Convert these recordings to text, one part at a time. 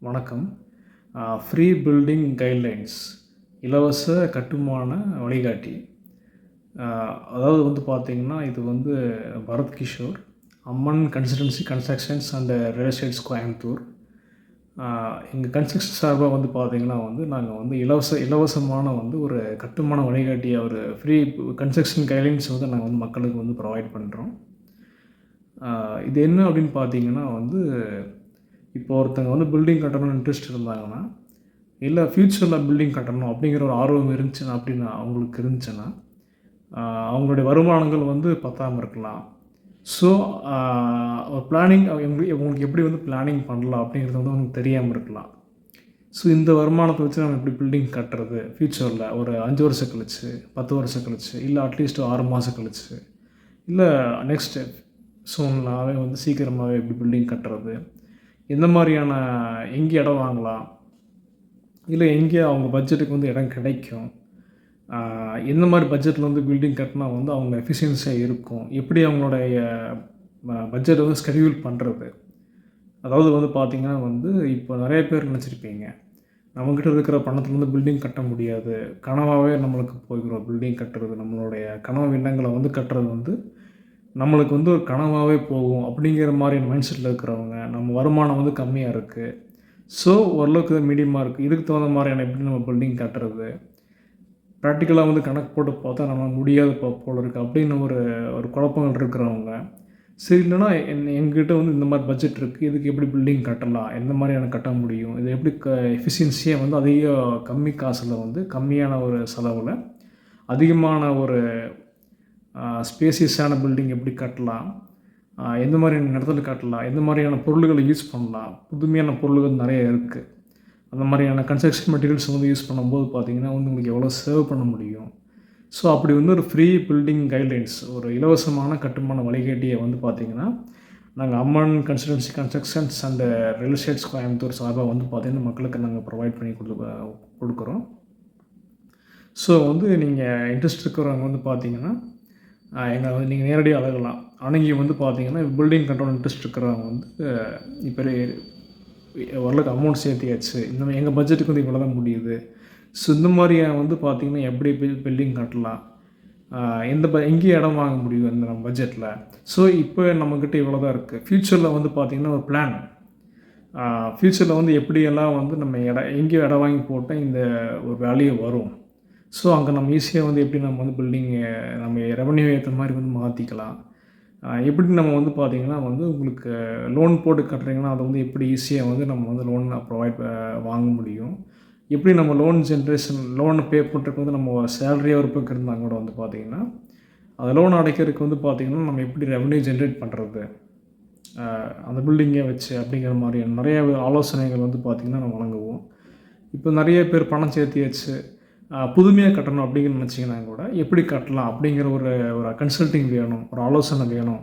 வணக்கம். Free building guidelines இலவச கட்டுமான வழிகாட்டி. அதாவது வந்து பார்த்திங்கன்னா, இது வந்து Bharath Kishore, Amman consultancy constructions and real estates Coimbatore. எங்கள் கன்ஸ்ட்ரக்ஷன் சார்பாக வந்து பார்த்திங்கன்னா நாங்கள் வந்து இலவசமான ஒரு கட்டுமான வழிகாட்டியை ஃப்ரீ கன்ஸ்ட்ரக்ஷன் கைட்லைன்ஸ் நாங்கள் வந்து மக்களுக்கு வந்து ப்ரொவைட் பண்ணுறோம். இது என்ன அப்படின்னு பார்த்தீங்கன்னா இப்போ ஒருத்தங்க வந்து பில்டிங் கட்டணும்னு இன்ட்ரெஸ்ட் இருந்தாங்கன்னா, இல்லை ஃப்யூச்சரில் பில்டிங் கட்டணும் அப்படிங்கிற ஒரு ஆர்வம் அவங்களுக்கு இருந்துச்சுன்னா, அவங்களுடைய வருமானங்கள் வந்து பத்தாமல் இருக்கலாம். ஸோ ஒரு பிளானிங் உங்களுக்கு எப்படி வந்து பிளானிங் பண்ணலாம் அப்படிங்கிறது வந்து அவங்களுக்கு தெரியாமல் இருக்கலாம். ஸோ இந்த வருமானத்தை வச்சு நம்ம எப்படி பில்டிங் கட்டுறது ஃப்யூச்சரில் ஒரு 5 வருஷம் கழிச்சு, 10 வருஷம் கழிச்சு, இல்லை அட்லீஸ்ட் 6 மாதம் கழிச்சு, இல்லை நெக்ஸ்ட்டு சூழ்நாவே வந்து சீக்கிரமாகவே எப்படி பில்டிங் கட்டுறது, எந்த மாதிரியான எங்கே இடம் வாங்கலாம், இல்லை எங்கே அவங்க பட்ஜெட்டுக்கு வந்து இடம் கிடைக்கும், எந்த மாதிரி பட்ஜெட்டில் வந்து பில்டிங் கட்டினா வந்து அவங்க எஃபிஷியன்சியாக இருக்கும், எப்படி அவங்களுடைய பட்ஜெட்டை வந்து ஸ்கெடியூல் பண்ணுறது. அதாவது வந்து பார்த்திங்கன்னா இப்போ நிறைய பேர் நினச்சிருப்பீங்க, நம்மக்கிட்ட இருக்கிற பணத்தில் வந்து பில்டிங் கட்ட முடியாது, கனவாகவே நம்மளுக்கு போய்க்கிறோம் பில்டிங் கட்டுறது, நம்மளுடைய கனவு எண்ணங்களை வந்து கட்டுறது நம்மளுக்கு வந்து ஒரு கனவாகவே போகும் அப்படிங்கிற மாதிரியான மைண்ட் செட்டில் இருக்கிறவங்க, நம்ம வருமானம் வந்து கம்மியாக இருக்குது, ஸோ ஓரளவுக்கு மீடியமாக இருக்குது, இதுக்கு தகுந்த மாதிரியான எப்படி நம்ம பில்டிங் கட்டுறது, ப்ராக்டிக்கலாக வந்து கணக்கு போட்டு பார்த்தா நம்ம முடியாது போல இருக்குது அப்படின்னு ஒரு குழப்பங்கள் இருக்கிறவங்க, சரி இல்லைனா எங்ககிட்ட வந்து இந்த மாதிரி பட்ஜெட் இருக்குது, இதுக்கு எப்படி பில்டிங் கட்டலாம், எந்த மாதிரியான கட்ட முடியும், இது எப்படி எஃபிஷியன்சியாக வந்து அதிக கம்மி காசில் வந்து கம்மியான ஒரு செலவில் அதிகமான ஒரு ஸ்பேசியஸான பில்டிங் எப்படி கட்டலாம், எந்த மாதிரியான இடத்துல கட்டலாம், எந்த மாதிரியான பொருள்களை யூஸ் பண்ணலாம், புதுமையான பொருள்கள் நிறைய இருக்குது. அந்த மாதிரியான கன்ஸ்ட்ரக்ஷன் மெட்டீரியல்ஸ் வந்து யூஸ் பண்ணும்போது பார்த்திங்கன்னா உங்களுக்கு எவ்வளோ சேவ் பண்ண முடியும். ஸோ அப்படி ஒரு ஃப்ரீ பில்டிங் கைட்லைன்ஸ், ஒரு இலவசமான கட்டுமான வழிகாட்டியை வந்து பார்த்திங்கன்னா நாங்கள் Amman consultancy constructions and real estates Coimbatore சார்பாக வந்து பார்த்திங்கன்னா மக்களுக்கு நாங்கள் ப்ரொவைட் பண்ணி கொடுக்குறோம். ஸோ நீங்கள் இன்ட்ரெஸ்ட் இருக்கிறவங்க வந்து பார்த்திங்கன்னா எங்களை நீங்கள் நேரடியாக அழகலாம். அணுகி வந்து பார்த்திங்கன்னா பில்டிங் கண்ட்ரோல் இன்ட்ரெஸ்ட் இருக்கிறவங்க இப்போ ஓரளவுக்கு அமௌண்ட் சேர்த்தியாச்சு, எங்கள் பட்ஜெட்டுக்கு வந்து இவ்வளோ தான் முடியுது, ஸோ இந்த மாதிரி வந்து பார்த்திங்கன்னா எப்படி பில்டிங் கட்டலாம், எங்கே இடம் வாங்க முடியும் இந்த நம்ம பட்ஜெட்டில், ஸோ இப்போ நம்மக்கிட்ட இவ்வளோ தான் இருக்குது, ஃப்யூச்சரில் வந்து பார்த்திங்கன்னா ஒரு பிளான், ஃப்யூச்சரில் வந்து எப்படியெல்லாம் வந்து நம்ம எங்கே இடம் வாங்கி போட்டால் இந்த ஒரு வேல்யூ வரும், ஸோ அங்கே நம்ம ஈஸியாக வந்து எப்படி நம்ம வந்து பில்டிங்கு நம்ம ரெவன்யூ ஏற்ற மாதிரி மாற்றிக்கலாம், எப்படி நம்ம பார்த்திங்கன்னா உங்களுக்கு லோன் போட்டு கட்டுறீங்கன்னா அதை எப்படி ஈஸியாக நம்ம லோன் ப்ரொவைட் வாங்க முடியும், எப்படி நம்ம லோன் பே பண்ணுறதுக்கு நம்ம சேலரியாக ஒரு பக்கம் இருந்தாங்க கூட பார்த்திங்கன்னா அந்த லோன் அடைக்கிறதுக்கு பார்த்திங்கன்னா நம்ம எப்படி ரெவன்யூ ஜென்ரேட் பண்ணுறது அந்த பில்டிங்கை வச்சு அப்படிங்கிற மாதிரியான நிறைய ஆலோசனைகள் பார்த்திங்கன்னா நம்ம வழங்குவோம். இப்போ நிறைய பேர் பணம் சேர்த்தியாச்சு, புதுமையாக கட்டணும் அப்படின்னு நினச்சிங்கன்னா கூட எப்படி கட்டலாம் அப்படிங்கிற ஒரு கன்சல்ட்டிங் வேணும், ஒரு ஆலோசனை வேணும்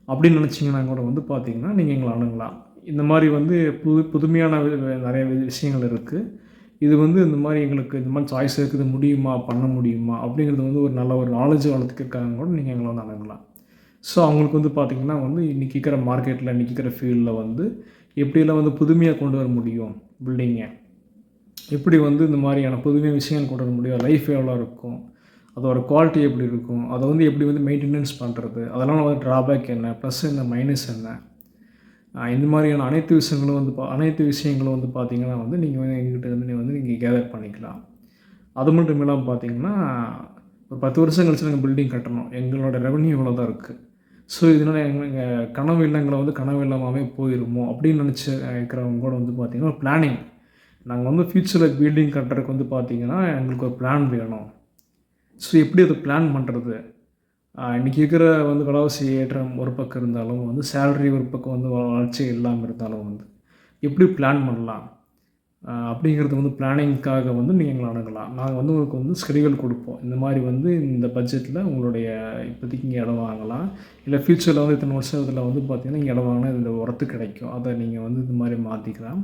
அப்படின்னு நினச்சிங்கன்னா கூட பார்த்திங்கன்னா நீங்கள் எங்களை அணுகலாம். இந்த மாதிரி புதுமையான நிறைய விஷயங்கள் இருக்குது, இது இந்த மாதிரி எங்களுக்கு இந்த மாதிரி சாய்ஸ் இருக்குது, முடியுமா பண்ண முடியுமா அப்படிங்கிறது ஒரு நல்ல ஒரு நாலேஜ் வளர்த்துக்கிறதுக்காக கூட நீங்கள் எங்களை அணுகலாம். ஸோ அவங்களுக்கு பார்த்திங்கன்னா இன்றைக்கி இருக்கிற மார்க்கெட்டில், இன்றைக்கி இருக்கிற ஃபீல்டில் எப்படியெல்லாம் புதுமையாக கொண்டு வர முடியும் பில்டிங்கை, எப்படி இந்த மாதிரியான புதுமை விஷயங்கள் கொண்டு வர முடியும், லைஃப் எவ்வளோ இருக்கும், அதோட குவாலிட்டி எப்படி இருக்கும், அதை எப்படி மெயின்டெனன்ஸ் பண்ணுறது, அதெல்லாம் ட்ராபேக் என்ன, ப்ளஸ் என்ன, மைனஸ் என்ன, இந்த மாதிரியான அனைத்து விஷயங்களும் பார்த்திங்கன்னா நீங்கள் எங்ககிட்ட நீங்கள் கேதர் பண்ணிக்கலாம். அது மட்டும் இல்லாமல் பார்த்திங்கன்னா ஒரு 10 வருஷம் கழிச்சு நாங்கள் பில்டிங் கட்டணும், எங்களோட ரெவன்யூ இவ்வளோ தான் இருக்குது, ஸோ இதனால் எங்கள் கனவு இல்லங்களை கனவு இல்லாமவே போயிடுமோ அப்படின்னு நினச்சி இருக்கிறவங்க கூட பார்த்திங்கன்னா ஒரு பிளானிங், நாங்கள் ஃப்யூச்சரில் பில்டிங் கட்டுறதுக்கு பார்த்திங்கன்னா எங்களுக்கு ஒரு பிளான் வேணும், ஸோ எப்படி அதை பிளான் பண்ணுறது, இன்றைக்கி இருக்கிற விலைவாசி ஏற்றம் ஒரு பக்கம் இருந்தாலும் சேலரி ஒரு பக்கம் வளர்ச்சி இல்லாமல் இருந்தாலும் எப்படி பிளான் பண்ணலாம் அப்படிங்கிறது பிளானிங்க்காக நீங்கள் எங்களை அணுகலாம். நாங்கள் உங்களுக்கு ஸ்கெடியூல் கொடுப்போம், இந்த மாதிரி இந்த பட்ஜெட்டில் உங்களுடைய இப்போதைக்கு இங்கே இடம் வாங்கலாம், இல்லை ஃப்யூச்சரில் இத்தனை வருஷத்தில் பார்த்திங்கன்னா இங்கே இடம் வாங்கினா இந்த உரத்து கிடைக்கும், அதை நீங்கள் இந்த மாதிரி மாற்றிக்கலாம்.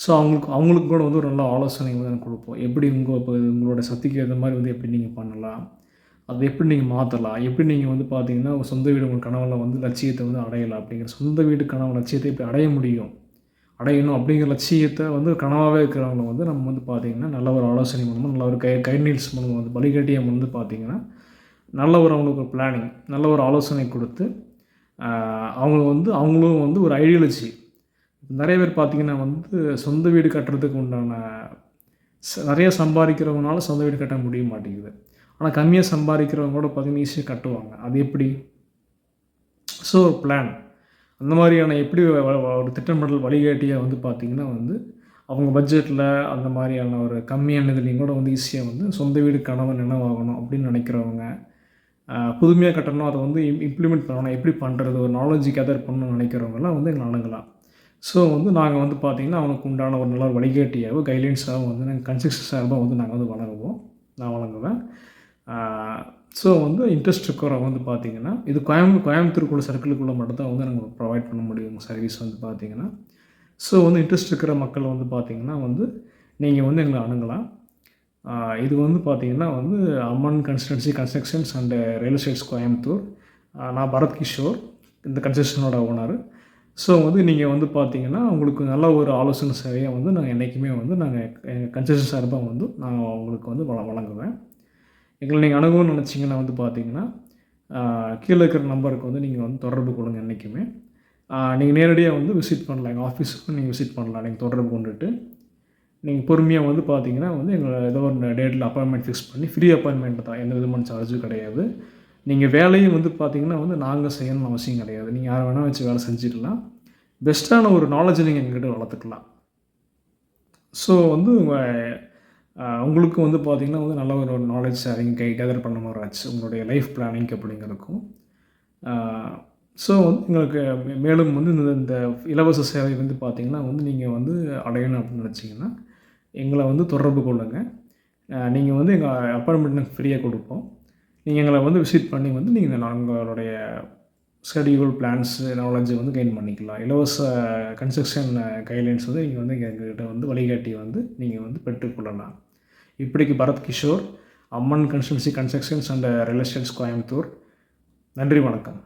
ஸோ அவங்களுக்கு கூட ஒரு நல்ல ஆலோசனை கொடுப்போம், எப்படி உங்களோட சக்திக்கு ஏற்ற மாதிரி எப்படி நீங்கள் பண்ணலாம், அதை எப்படி நீங்கள் மாற்றலாம், எப்படி நீங்கள் பார்த்தீங்கன்னா சொந்த வீடு உங்கள் கனவில் லட்சியத்தை அடையலாம், அப்படிங்கிற சொந்த வீடு கனவு லட்சியத்தை எப்படி அடைய முடியும் அடையணும் அப்படிங்கிற லட்சியத்தை வந்து கனவாகவே இருக்கிறவங்க வந்து நம்ம வந்து பார்த்திங்கன்னா நல்ல ஒரு ஆலோசனை மூலமாக நல்ல ஒரு கைட்லைன்ஸ் மூலமாக வந்து வழிகாட்டியம் வந்து பார்த்திங்கன்னா நல்ல ஒரு அவங்களுக்கு ஒரு பிளானிங் நல்ல ஒரு ஆலோசனை கொடுத்து அவங்க வந்து அவங்களும் வந்து ஒரு ஐடியாலஜி நிறைய பேர் பார்த்திங்கன்னா வந்து சொந்த வீடு கட்டுறதுக்கு உண்டான நிறைய சம்பாதிக்கிறவங்கனால சொந்த வீடு கட்ட முடிய மாட்டேங்குது. ஆனால் கம்மியாக சம்பாதிக்கிறவங்க கூட பார்த்திங்கன்னா ஈஸியாக கட்டுவாங்க. அது எப்படி? ஸோ ஒரு பிளான் அந்த மாதிரியான எப்படி ஒரு திட்டமிடல் வழிகாட்டியாக வந்து பார்த்திங்கன்னா வந்து அவங்க பட்ஜெட்டில் அந்த மாதிரியான ஒரு கம்மியான இதுலேயும் கூட வந்து ஈஸியாக வந்து சொந்த வீடு கனவு நினைவாகணும் அப்படின்னு நினைக்கிறவங்க, புதுமையாக கட்டணும் அதை வந்து இம்ப்ளிமெண்ட் பண்ணணும், எப்படி பண்ணுறது ஒரு நாலேஜ் கேதர் பண்ணணும்னு நினைக்கிறவங்கலாம் வந்து எங்களை அணுகலாம். ஸோ வந்து நாங்கள் வந்து பார்த்திங்கன்னா அவனுக்கு உண்டான ஒரு நல்ல வழிகாட்டியாகவோ கைட்லைன்ஸாகவும் வந்து நாங்கள் கன்ஸ்ட்ரக்ஷன் சார்பாக வந்து நாங்கள் வந்து வழங்குவோம். நான் வழங்குவேன். ஸோ வந்து இன்ட்ரெஸ்ட் இருக்கிறவங்க வந்து பார்த்திங்கன்னா இது கோயம்புத்தூருக்குள்ள சர்க்கிளுக்குள்ளே மட்டும்தான் வந்து நாங்கள் ப்ரொவைட் பண்ண முடியும் சர்வீஸ் வந்து பார்த்திங்கன்னா. ஸோ வந்து இன்ட்ரெஸ்ட் இருக்கிற மக்கள் வந்து பார்த்திங்கன்னா வந்து நீங்கள் வந்து எங்களை அணுகலாம். இது வந்து பார்த்திங்கன்னா வந்து Amman consultancy constructions and real estates Coimbatore. நான் பரத் கிஷோர், இந்த கன்ஸ்ட்ரக்ஷனோட ஓனர். ஸோ வந்து நீங்கள் வந்து பார்த்திங்கன்னா உங்களுக்கு நல்ல ஒரு ஆலோசனை சேவையாக வந்து நாங்கள் என்றைக்குமே வந்து நாங்கள் எங்கள் கன்ஸ்ட்ரக்ஷன் சார்பாக வந்து நான் உங்களுக்கு வந்து வழங்குவேன். எங்களை நீங்கள் அணுகணும்னு நினச்சிங்கன்னா வந்து பார்த்திங்கன்னா கீழே இருக்கிற நம்பருக்கு வந்து நீங்கள் வந்து தொடர்பு கொள்ளுங்கள் என்றைக்குமே. நீங்கள் நேரடியாக வந்து விசிட் பண்ணலாம், எங்கள் ஆஃபீஸுக்கு நீங்கள் விசிட் பண்ணலாம். நீங்கள் தொடர்பு கொண்டுட்டு நீங்கள் பொறுமையாக வந்து பார்த்திங்கன்னா வந்து எங்களை ஏதோ ஒரு டேட்டில் அப்பாயின்மெண்ட் ஃபிக்ஸ் பண்ணி ஃப்ரீ அப்பாயின்மெண்ட் தான், எந்த விதமான சார்ஜும் கிடையாது. நீங்கள் வேலையும் வந்து பார்த்திங்கன்னா வந்து நாங்கள் செய்யணும்னு அவசியம் கிடையாது. நீங்கள் யாரை வேணால் வச்சு வேலை செஞ்சிடலாம். பெஸ்ட்டான ஒரு நாலேஜை நீங்கள் எங்கள்கிட்ட வளர்த்துக்கலாம். ஸோ வந்து உங்களுக்கு வந்து பார்த்திங்கன்னா வந்து நல்ல ஒரு நாலேஜ் ஷேரிங் கேதர் பண்ண மாதிரி ஆச்சு உங்களுடைய லைஃப் பிளானிங் அப்படிங்கிறதுக்கும். ஸோ வந்து எங்களுக்கு மேலும் வந்து இந்த இலவச சேவை வந்து பார்த்திங்கன்னா வந்து நீங்கள் வந்து அடையணும் அப்படின்னு நினச்சிங்கன்னா எங்களை வந்து தொடர்பு கொள்ளுங்கள். நீங்கள் வந்து எங்கள் அப்பாயின்மெண்ட் ஃப்ரீயாக கொடுப்போம். நீங்கள் எங்களை வந்து விசிட் பண்ணி வந்து நீங்கள் உங்களுடைய ஸ்கெடியூல் பிளான்ஸ் நாலேஜை வந்து கெயின் பண்ணிக்கலாம். இலவச கன்ஸ்ட்ரக்ஷன் கைட்லைன்ஸ் வந்து நீங்கள் வந்து எங்கள்கிட்ட வந்து வழிகாட்டி வந்து நீங்கள் வந்து பெற்றுக்கொள்ளலாம். இப்படிக்கு Bharath Kishore, Amman consultancy constructions and real estates Coimbatore. நன்றி, வணக்கம்.